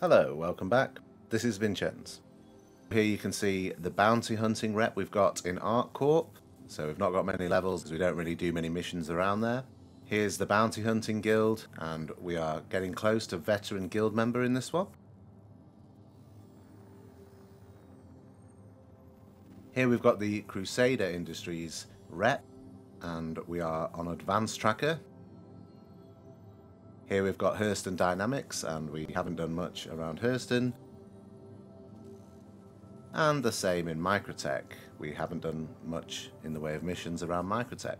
Hello, welcome back. This is Vinchenz. Here you can see the bounty hunting rep we've got in Auec. So we've not got many levels because we don't really do many missions around there. Here's the bounty hunting guild, and we are getting close to veteran guild member in this one. Here we've got the Crusader Industries rep, and we are on advanced tracker. Here we've got Hurston Dynamics, and we haven't done much around Hurston. And the same in Microtech. We haven't done much in the way of missions around Microtech.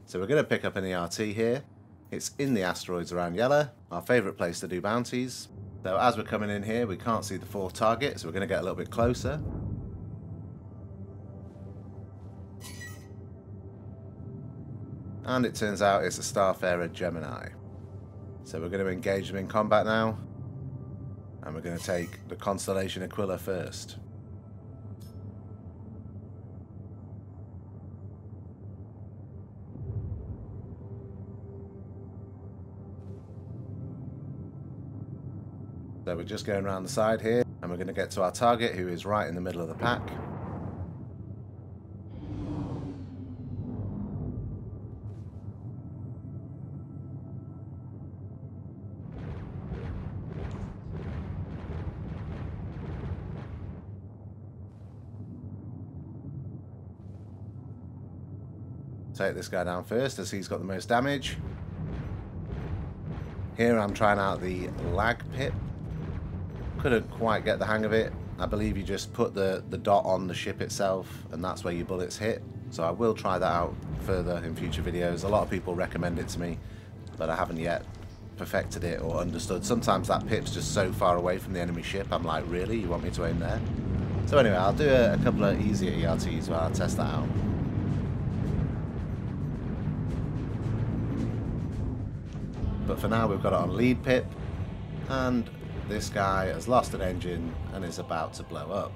So we're going to pick up an ERT here. It's in the asteroids around Yellow, our favourite place to do bounties. So as we're coming in here, we can't see the fourth target, so we're going to get a little bit closer. And it turns out it's a Starfarer Gemini. So we're going to engage them in combat now, and we're going to take the Constellation Aquila first. So we're just going around the side here, and we're going to get to our target, who is right in the middle of the pack. Take this guy down first, as he's got the most damage. Here I'm trying out the lag pip. Couldn't quite get the hang of it. I believe you just put the dot on the ship itself, and that's where your bullets hit. So I will try that out further in future videos. A lot of people recommend it to me, but I haven't yet perfected it or understood. Sometimes that pip's just so far away from the enemy ship, I'm like, really? You want me to aim there? So anyway, I'll do a couple of easier ERTs where I'll test that out. But for now we've got it on lead pip, and this guy has lost an engine and is about to blow up.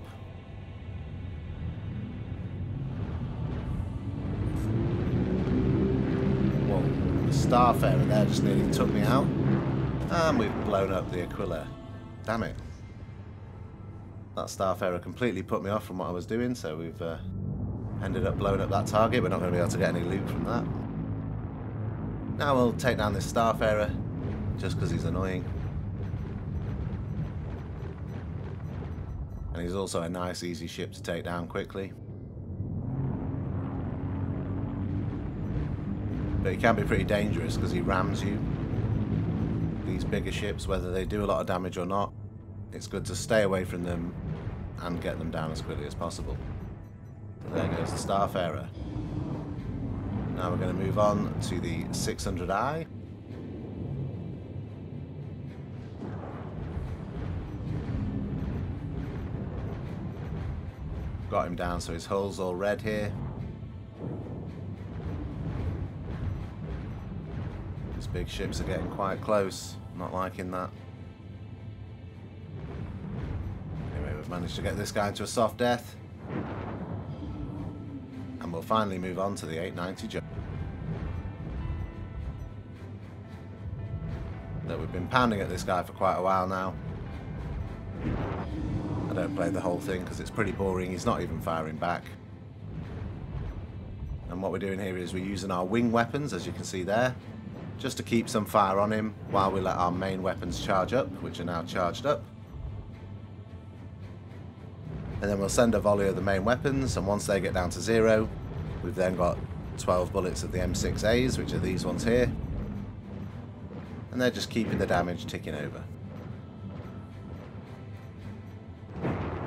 Whoa, the Starfarer there just nearly took me out, and we've blown up the Aquila. Damn it. That Starfarer completely put me off from what I was doing, so we've ended up blowing up that target. We're not going to be able to get any loot from that. Now we'll take down this Starfarer, just because he's annoying. And he's also a nice, easy ship to take down quickly. But he can be pretty dangerous because he rams you. These bigger ships, whether they do a lot of damage or not, it's good to stay away from them and get them down as quickly as possible. So there goes the Starfarer. Now we're going to move on to the 600i. Got him down so his hull's all red here. These big ships are getting quite close. Not liking that. Anyway, we've managed to get this guy into a soft death. And we'll finally move on to the 890 jump. That we've been pounding at this guy for quite a while now. I don't play the whole thing because it's pretty boring. He's not even firing back. And what we're doing here is we're using our wing weapons, as you can see there, just to keep some fire on him while we let our main weapons charge up, which are now charged up. And then we'll send a volley of the main weapons, and once they get down to 0, we've then got 12 bullets of the M6As, which are these ones here. And they're just keeping the damage ticking over.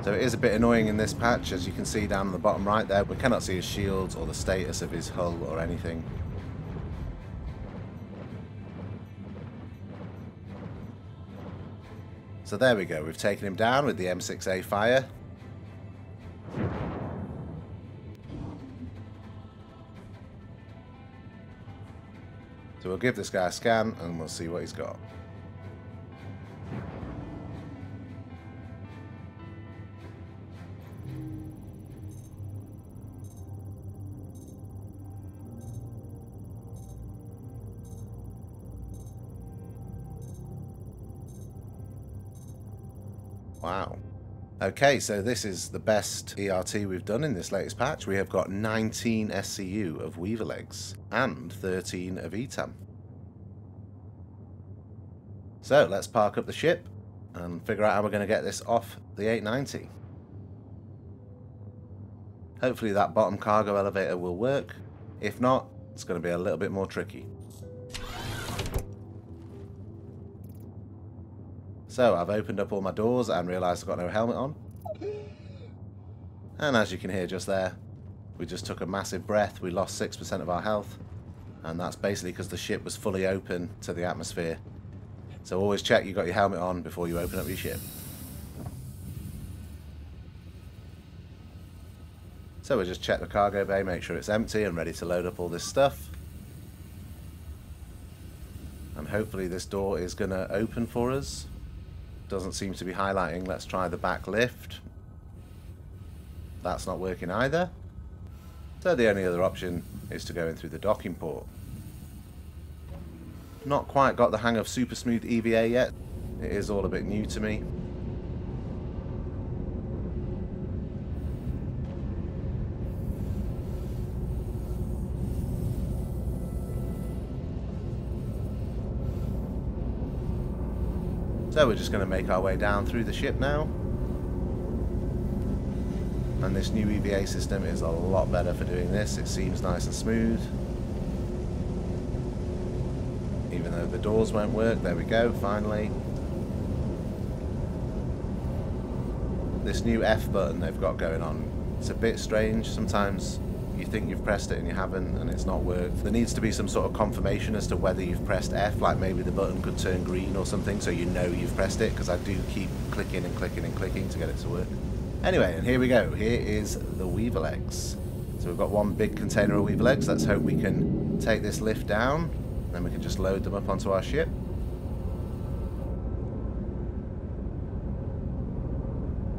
So it is a bit annoying in this patch, as you can see down on the bottom right there. We cannot see his shields or the status of his hull or anything. So there we go, we've taken him down with the M6A fire. So we'll give this guy a scan and we'll see what he's got. Wow. Okay, so this is the best ERT we've done in this latest patch. We have got 19 SCU of Weevil eggs and 13 of ETAM. So let's park up the ship and figure out how we're going to get this off the 890. Hopefully that bottom cargo elevator will work. If not, it's going to be a little bit more tricky. So I've opened up all my doors and realised I've got no helmet on. And as you can hear just there, we just took a massive breath. We lost 6% of our health. And that's basically because the ship was fully open to the atmosphere. So always check you got your helmet on before you open up your ship. So we'll just check the cargo bay, make sure it's empty and ready to load up all this stuff. And hopefully this door is going to open for us. Doesn't seem to be highlighting. Let's try the back lift. That's not working either. So the only other option is to go in through the docking port. Not quite got the hang of super smooth EVA yet. It is all a bit new to me. So we're just going to make our way down through the ship now. And this new EVA system is a lot better for doing this. It seems nice and smooth. Even though the doors won't work. There we go, finally. This new F button they've got going on, it's a bit strange. Sometimes you think you've pressed it and you haven't, and it's not worked. There needs to be some sort of confirmation as to whether you've pressed F, like maybe the button could turn green or something so you know you've pressed it, because I do keep clicking and clicking and clicking to get it to work. Anyway, and here we go. Here is the Weevil eggs. So we've got one big container of Weevil eggs. Let's hope we can take this lift down, then we can just load them up onto our ship.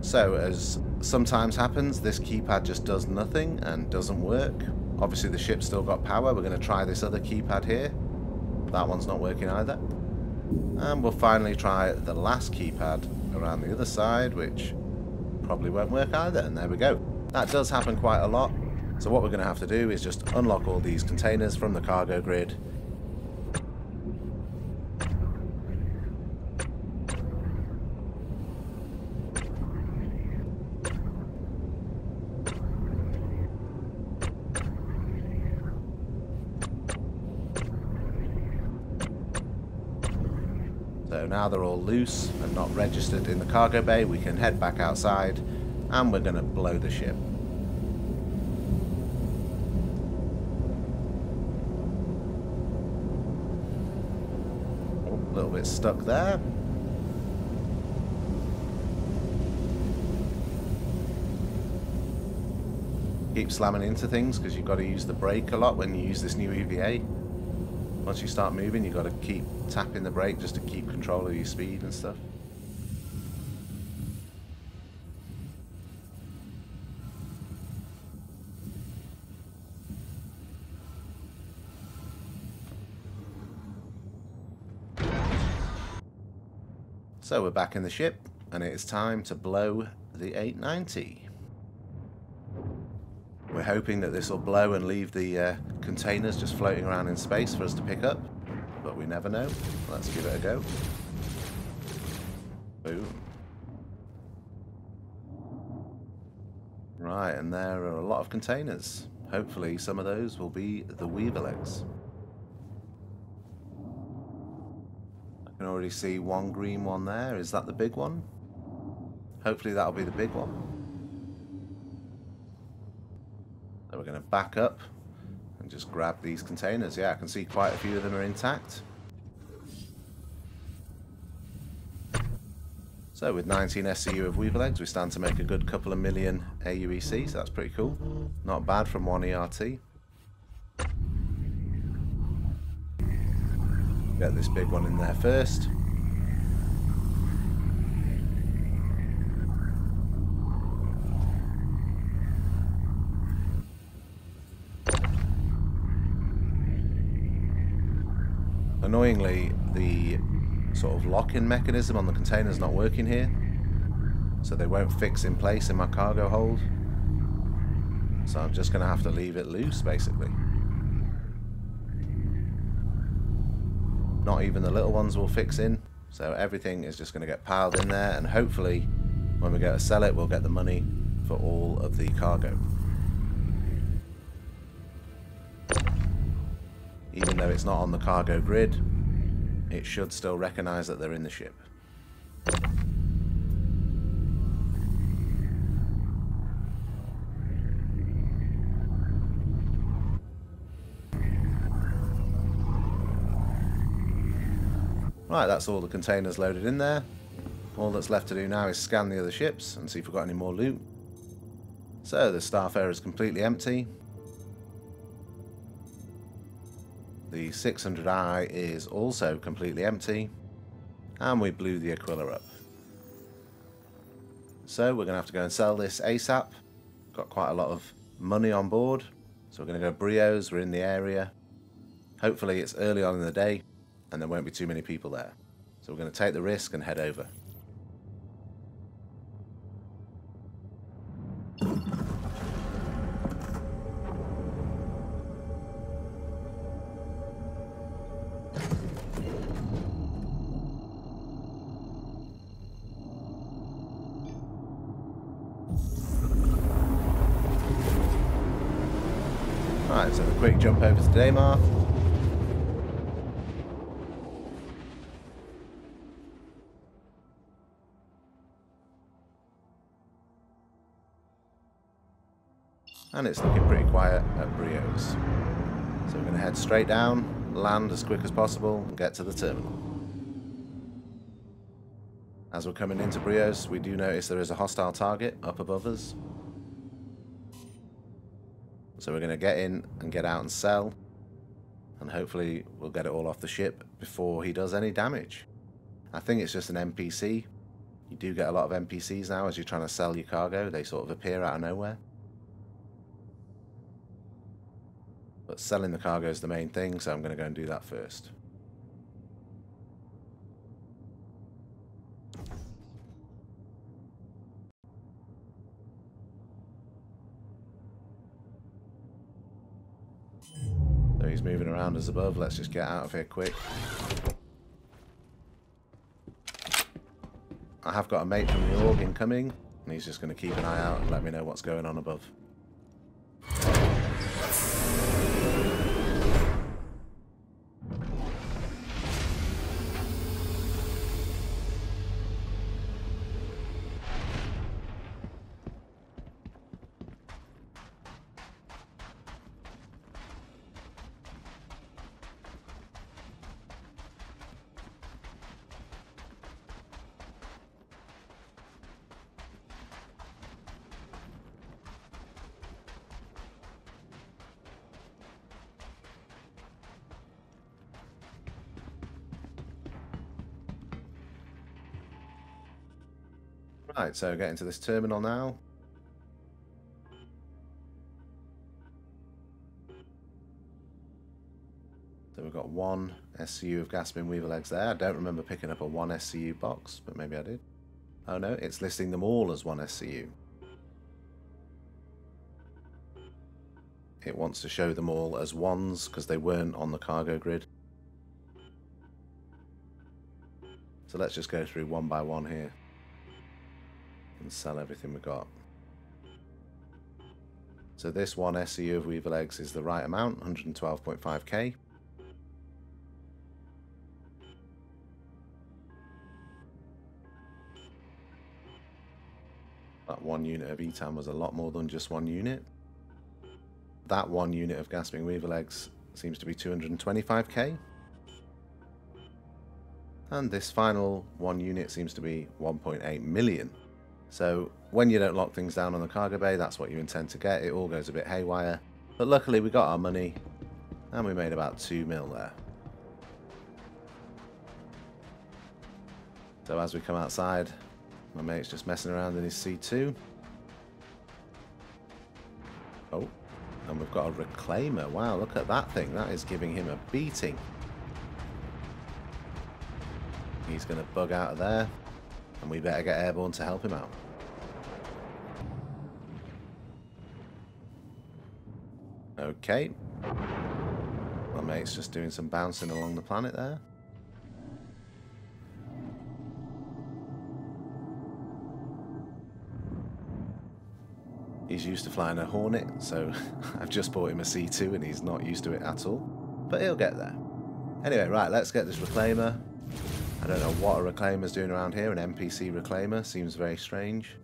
So, as sometimes happens, this keypad just does nothing and doesn't work. Obviously the ship's still got power. We're going to try this other keypad here. That one's not working either. And we'll finally try the last keypad around the other side, which probably won't work either. And there we go. That does happen quite a lot. So what we're going to have to do is just unlock all these containers from the cargo grid. So now they're all loose and not registered in the cargo bay, we can head back outside and we're going to blow the ship. Oh, a little bit stuck there. Keep slamming into things because you've got to use the brake a lot when you use this new EVA. Once you start moving, you've got to keep tapping the brake just to keep control of your speed and stuff. So we're back in the ship, and it is time to blow the 890. We're hoping that this will blow and leave the containers just floating around in space for us to pick up, but we never know. Let's give it a go. Boom. Right, and there are a lot of containers. Hopefully some of those will be the Weevil eggs. I can already see one green one there. Is that the big one? Hopefully that'll be the big one. So we're going to back up and just grab these containers. Yeah, I can see quite a few of them are intact. So with 19 SCU of Weevil eggs, we stand to make a good couple of million AUEC, so that's pretty cool. Not bad from one ERT. Get this big one in there first. Annoyingly, the sort of lock-in mechanism on the container is not working here. so they won't fix in place in my cargo hold. So I'm just going to have to leave it loose, basically. Not even the little ones will fix in, so everything is just going to get piled in there, and hopefully when we go to sell it, we'll get the money for all of the cargo. Even though it's not on the cargo grid, it should still recognize that they're in the ship. Right, that's all the containers loaded in there. All that's left to do now is scan the other ships and see if we've got any more loot. So the Starfarer is completely empty. The 600i is also completely empty. And we blew the Aquila up. So we're going to have to go and sell this ASAP. Got quite a lot of money on board. So we're going to go Brios, we're in the area. Hopefully it's early on in the day and there won't be too many people there. So we're going to take the risk and head over. Right, so a quick jump over to Daymar. And it's looking pretty quiet at Brios. So we're going to head straight down, land as quick as possible, and get to the terminal. As we're coming into Brios, we do notice there is a hostile target up above us. So we're going to get in and get out and sell. And hopefully we'll get it all off the ship before he does any damage. I think it's just an NPC. You do get a lot of NPCs now as you're trying to sell your cargo. They sort of appear out of nowhere. But selling the cargo is the main thing, so I'm going to go and do that first. So he's moving around us above. Let's just get out of here quick. I have got a mate from the Auec incoming, and he's just going to keep an eye out and let me know what's going on above. Right, so getting to this terminal now. So we've got one SCU of gasping Weevil eggs there. I don't remember picking up a one SCU box, but maybe I did. Oh no, it's listing them all as one SCU. It wants to show them all as ones because they weren't on the cargo grid. So let's just go through one by one here and sell everything we got. So this one SCU of Weevil eggs is the right amount, 112.5k. That one unit of ETAM was a lot more than just one unit. That one unit of gasping Weevil eggs seems to be 225k. And this final one unit seems to be 1.8 million. So when you don't lock things down on the cargo bay, that's what you intend to get. It all goes a bit haywire. But luckily we got our money and we made about 2 mil there. So as we come outside, my mate's just messing around in his C2. Oh, and we've got a reclaimer. Wow, look at that thing. That is giving him a beating. He's going to bug out of there. And we better get airborne to help him out. Okay. My mate's just doing some bouncing along the planet there. He's used to flying a Hornet, so I've just bought him a C2 and he's not used to it at all. But he'll get there. Anyway, right, let's get this reclaimer. I don't know what a reclaimer's doing around here. An NPC reclaimer seems very strange.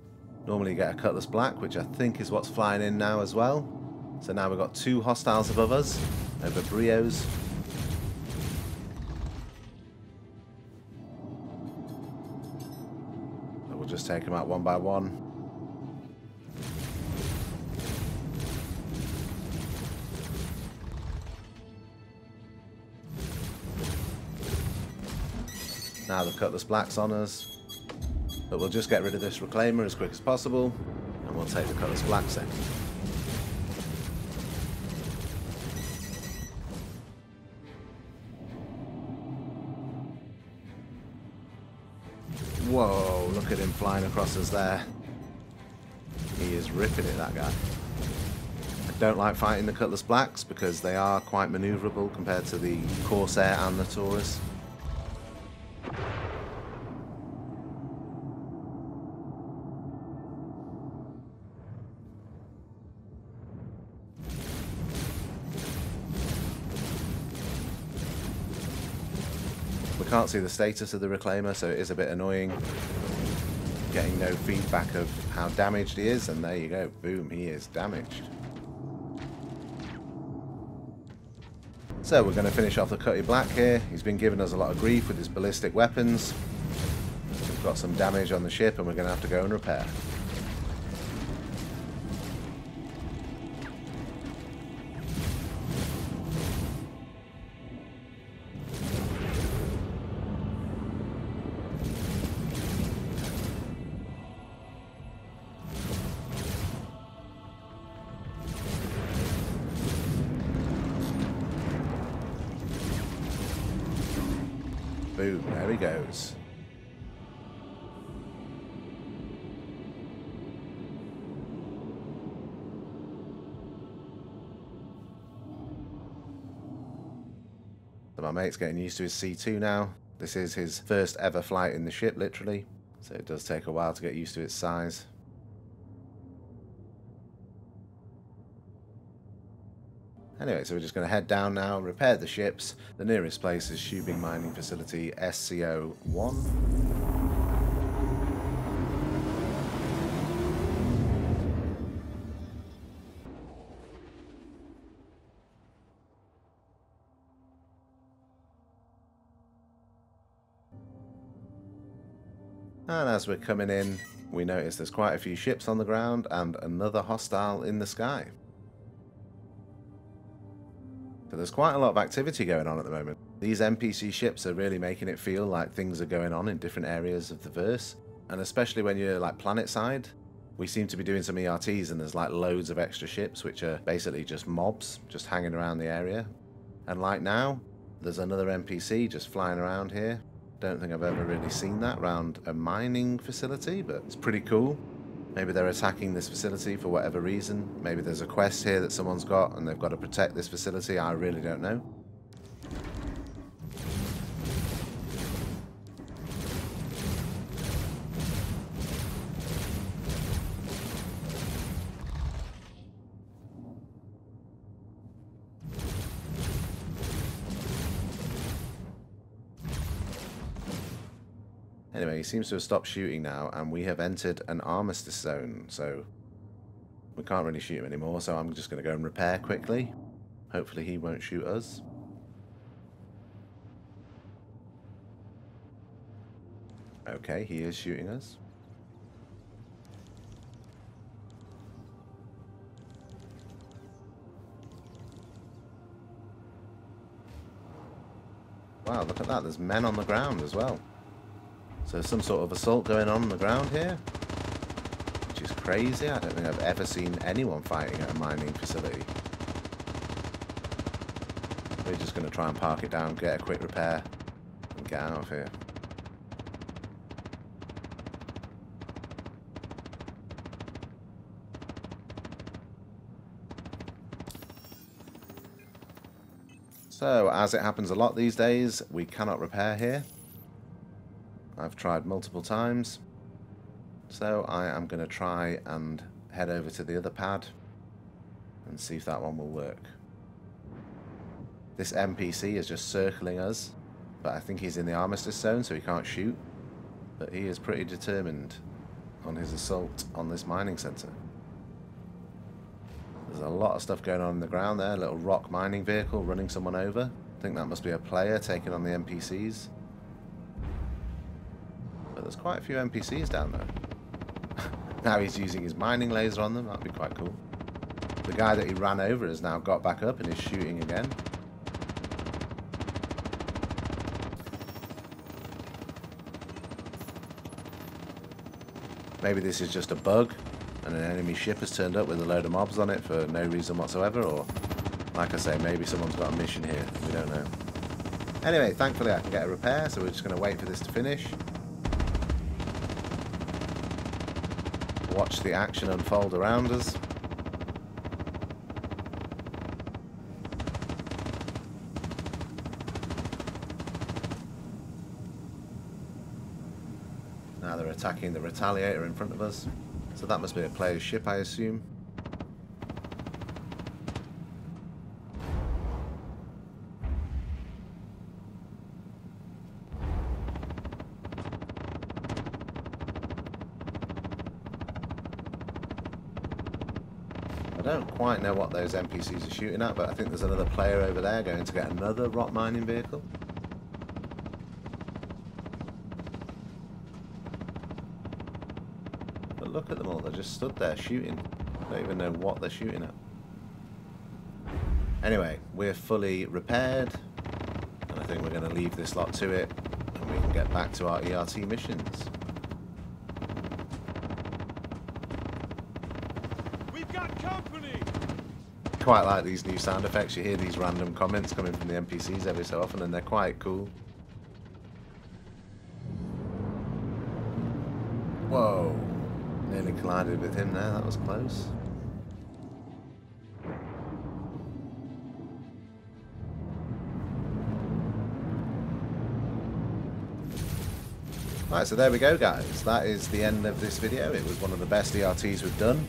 Normally you get a Cutlass Black, which I think is what's flying in now as well. So now we've got 2 hostiles above us, over Brios. So we'll just take them out one by one. Now the Cutlass Black's on us. But we'll just get rid of this reclaimer as quick as possible, and we'll take the Cutlass Black second. Whoa, look at him flying across us there. He is ripping it, that guy. I don't like fighting the Cutlass Blacks because they are quite maneuverable compared to the Corsair and the Taurus. We can't see the status of the reclaimer, so it is a bit annoying getting no feedback of how damaged he is, and there you go, boom, he is damaged. So we're going to finish off the Cutty Black here. He's been giving us a lot of grief with his ballistic weapons. We've got some damage on the ship and we're going to have to go and repair. Boom, there he goes. So my mate's getting used to his C2 now. This is his first ever flight in the ship, literally. So it does take a while to get used to its size. Anyway, so we're just going to head down now, repair the ships. The nearest place is Shubing Mining Facility SCO-1. And as we're coming in, we notice there's quite a few ships on the ground and another hostile in the sky. So there's quite a lot of activity going on at the moment. These NPC ships are really making it feel like things are going on in different areas of the verse. And especially when you're like planet side, we seem to be doing some ERTs and there's like loads of extra ships which are basically just mobs just hanging around the area. And like now, there's another NPC just flying around here. Don't think I've ever really seen that around a mining facility, but it's pretty cool. Maybe they're attacking this facility for whatever reason. Maybe there's a quest here that someone's got and they've got to protect this facility. I really don't know. Anyway, he seems to have stopped shooting now, and we have entered an armistice zone, so we can't really shoot him anymore, so I'm just going to go and repair quickly. Hopefully he won't shoot us. Okay, he is shooting us. Wow, look at that, there's men on the ground as well. So some sort of assault going on the ground here, which is crazy. I don't think I've ever seen anyone fighting at a mining facility. We're just going to try and park it down, get a quick repair, and get out of here. So, as it happens a lot these days, we cannot repair here. I've tried multiple times. So I am going to try and head over to the other pad and see if that one will work. This NPC is just circling us, but I think he's in the armistice zone, so he can't shoot. But he is pretty determined on his assault on this mining centre. There's a lot of stuff going on in the ground there. A little rock mining vehicle running someone over. I think that must be a player taking on the NPCs. But there's quite a few NPCs down there. Now he's using his mining laser on them. That'd be quite cool. The guy that he ran over has now got back up and is shooting again. Maybe this is just a bug and an enemy ship has turned up with a load of mobs on it for no reason whatsoever, or like I say, maybe someone's got a mission here. We don't know. Anyway, thankfully I can get a repair, so we're just going to wait for this to finish. Watch the action unfold around us. Now they're attacking the Retaliator in front of us. So that must be a player's ship, I assume. I don't quite know what those NPCs are shooting at, but I think there's another player over there going to get another rock mining vehicle. But look at them all, they're just stood there shooting. I don't even know what they're shooting at. Anyway, we're fully repaired, and I think we're going to leave this lot to it, and we can get back to our ERT missions. Quite like these new sound effects. You hear these random comments coming from the NPCs every so often, and they're quite cool. Whoa, nearly collided with him there, that was close. Right, so there we go guys, that is the end of this video. It was one of the best ERTs we've done.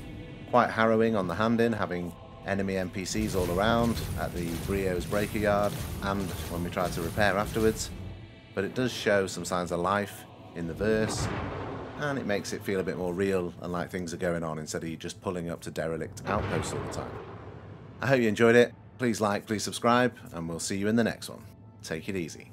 Quite harrowing on the hand-in, having enemy NPCs all around at the Brio's breaker yard and when we tried to repair afterwards, but it does show some signs of life in the verse, and it makes it feel a bit more real and like things are going on instead of you just pulling up to derelict outposts all the time. I hope you enjoyed it. Please like, please subscribe, and we'll see you in the next one. Take it easy.